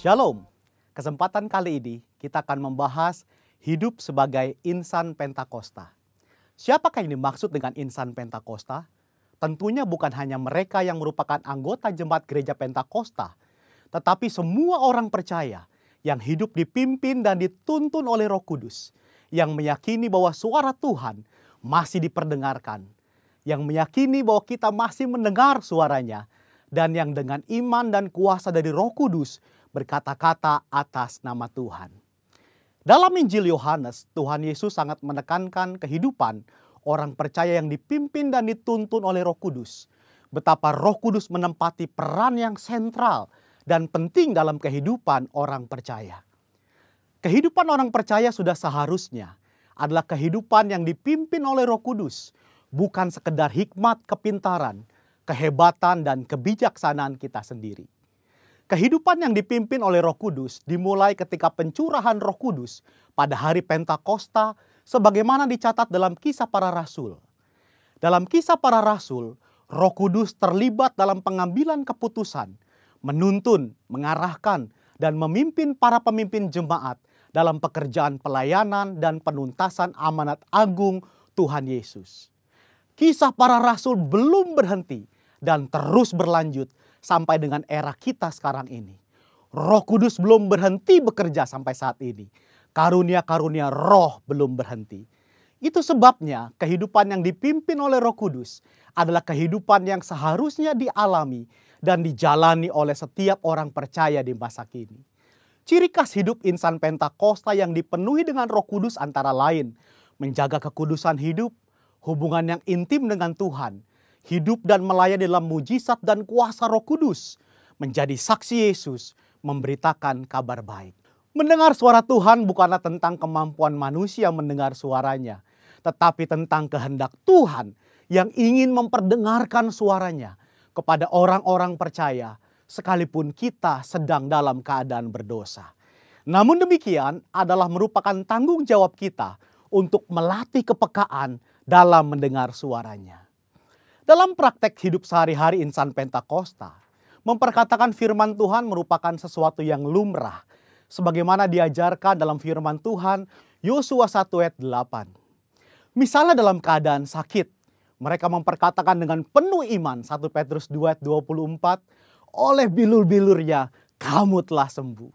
Shalom, kesempatan kali ini kita akan membahas hidup sebagai insan Pentakosta. Siapakah yang dimaksud dengan insan Pentakosta? Tentunya bukan hanya mereka yang merupakan anggota jemaat gereja Pentakosta, tetapi semua orang percaya yang hidup dipimpin dan dituntun oleh Roh Kudus, yang meyakini bahwa suara Tuhan masih diperdengarkan, yang meyakini bahwa kita masih mendengar suaranya, dan yang dengan iman dan kuasa dari Roh Kudus berkata-kata atas nama Tuhan. Dalam Injil Yohanes, Tuhan Yesus sangat menekankan kehidupan orang percaya yang dipimpin dan dituntun oleh Roh Kudus. Betapa Roh Kudus menempati peran yang sentral dan penting dalam kehidupan orang percaya. Kehidupan orang percaya sudah seharusnya adalah kehidupan yang dipimpin oleh Roh Kudus, bukan sekedar hikmat, kepintaran, kehebatan, dan kebijaksanaan kita sendiri. Kehidupan yang dipimpin oleh Roh Kudus dimulai ketika pencurahan Roh Kudus pada hari Pentakosta sebagaimana dicatat dalam Kisah Para Rasul. Dalam Kisah Para Rasul, Roh Kudus terlibat dalam pengambilan keputusan, menuntun, mengarahkan, dan memimpin para pemimpin jemaat dalam pekerjaan pelayanan dan penuntasan amanat agung Tuhan Yesus. Kisah Para Rasul belum berhenti dan terus berlanjut sampai dengan era kita sekarang ini. Roh Kudus belum berhenti bekerja sampai saat ini. Karunia-karunia roh belum berhenti. Itu sebabnya kehidupan yang dipimpin oleh Roh Kudus adalah kehidupan yang seharusnya dialami dan dijalani oleh setiap orang percaya di masa kini. Ciri khas hidup insan Pentakosta yang dipenuhi dengan Roh Kudus antara lain menjaga kekudusan hidup, hubungan yang intim dengan Tuhan, hidup dan melayani dalam mujizat dan kuasa Roh Kudus, menjadi saksi Yesus, memberitakan kabar baik. Mendengar suara Tuhan bukanlah tentang kemampuan manusia mendengar suaranya, tetapi tentang kehendak Tuhan yang ingin memperdengarkan suaranya kepada orang-orang percaya, sekalipun kita sedang dalam keadaan berdosa. Namun demikian adalah merupakan tanggung jawab kita untuk melatih kepekaan dalam mendengar suaranya. Dalam praktek hidup sehari-hari insan Pentakosta, memperkatakan firman Tuhan merupakan sesuatu yang lumrah, sebagaimana diajarkan dalam firman Tuhan Yosua 1 ayat 8. Misalnya dalam keadaan sakit, mereka memperkatakan dengan penuh iman 1 Petrus 2 ayat 24, oleh bilur-bilurnya kamu telah sembuh.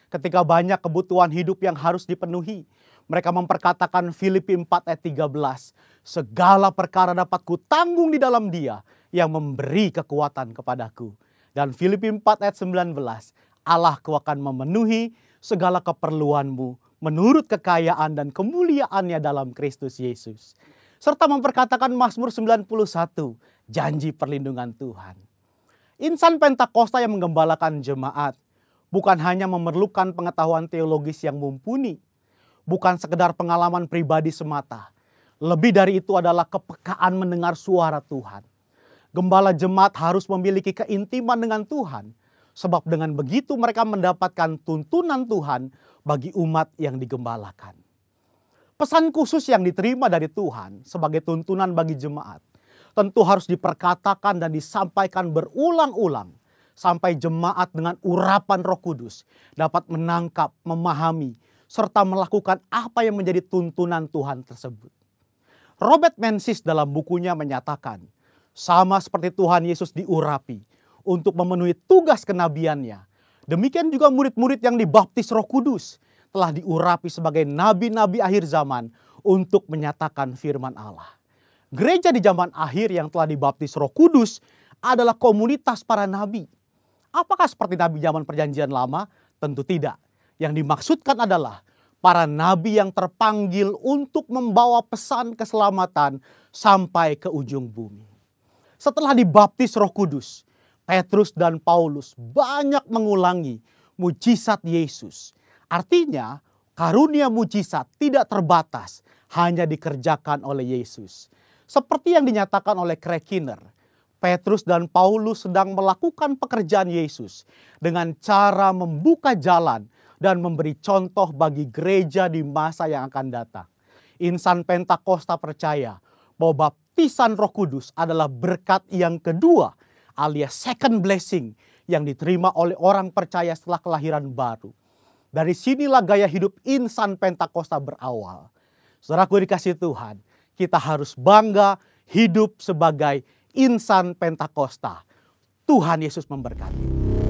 Ketika banyak kebutuhan hidup yang harus dipenuhi, mereka memperkatakan Filipi 4 ayat 13, segala perkara dapat kutanggung di dalam Dia yang memberi kekuatan kepadaku. Dan Filipi 4 ayat 19, Allahku akan memenuhi segala keperluanmu menurut kekayaan dan kemuliaannya dalam Kristus Yesus. Serta memperkatakan Mazmur 91, janji perlindungan Tuhan. Insan Pentakosta yang menggembalakan jemaat bukan hanya memerlukan pengetahuan teologis yang mumpuni, bukan sekedar pengalaman pribadi semata. Lebih dari itu adalah kepekaan mendengar suara Tuhan. Gembala jemaat harus memiliki keintiman dengan Tuhan, sebab dengan begitu mereka mendapatkan tuntunan Tuhan bagi umat yang digembalakan. Pesan khusus yang diterima dari Tuhan sebagai tuntunan bagi jemaat tentu harus diperkatakan dan disampaikan berulang-ulang sampai jemaat dengan urapan Roh Kudus dapat menangkap, memahami, serta melakukan apa yang menjadi tuntunan Tuhan tersebut. Robert Menzies dalam bukunya menyatakan, sama seperti Tuhan Yesus diurapi untuk memenuhi tugas kenabiannya, demikian juga murid-murid yang dibaptis Roh Kudus telah diurapi sebagai nabi-nabi akhir zaman untuk menyatakan firman Allah. Gereja di zaman akhir yang telah dibaptis Roh Kudus adalah komunitas para nabi. Apakah seperti nabi zaman Perjanjian Lama? Tentu tidak. Yang dimaksudkan adalah para nabi yang terpanggil untuk membawa pesan keselamatan sampai ke ujung bumi. Setelah dibaptis Roh Kudus, Petrus dan Paulus banyak mengulangi mujizat Yesus. Artinya, karunia mujizat tidak terbatas, hanya dikerjakan oleh Yesus. Seperti yang dinyatakan oleh Craig Keener, Petrus dan Paulus sedang melakukan pekerjaan Yesus dengan cara membuka jalan dan memberi contoh bagi gereja di masa yang akan datang. Insan Pentakosta percaya bahwa baptisan Roh Kudus adalah berkat yang kedua alias second blessing yang diterima oleh orang percaya setelah kelahiran baru. Dari sinilah gaya hidup insan Pentakosta berawal. Saudaraku dikasih Tuhan, kita harus bangga hidup sebagai insan Pentakosta. Tuhan Yesus memberkati.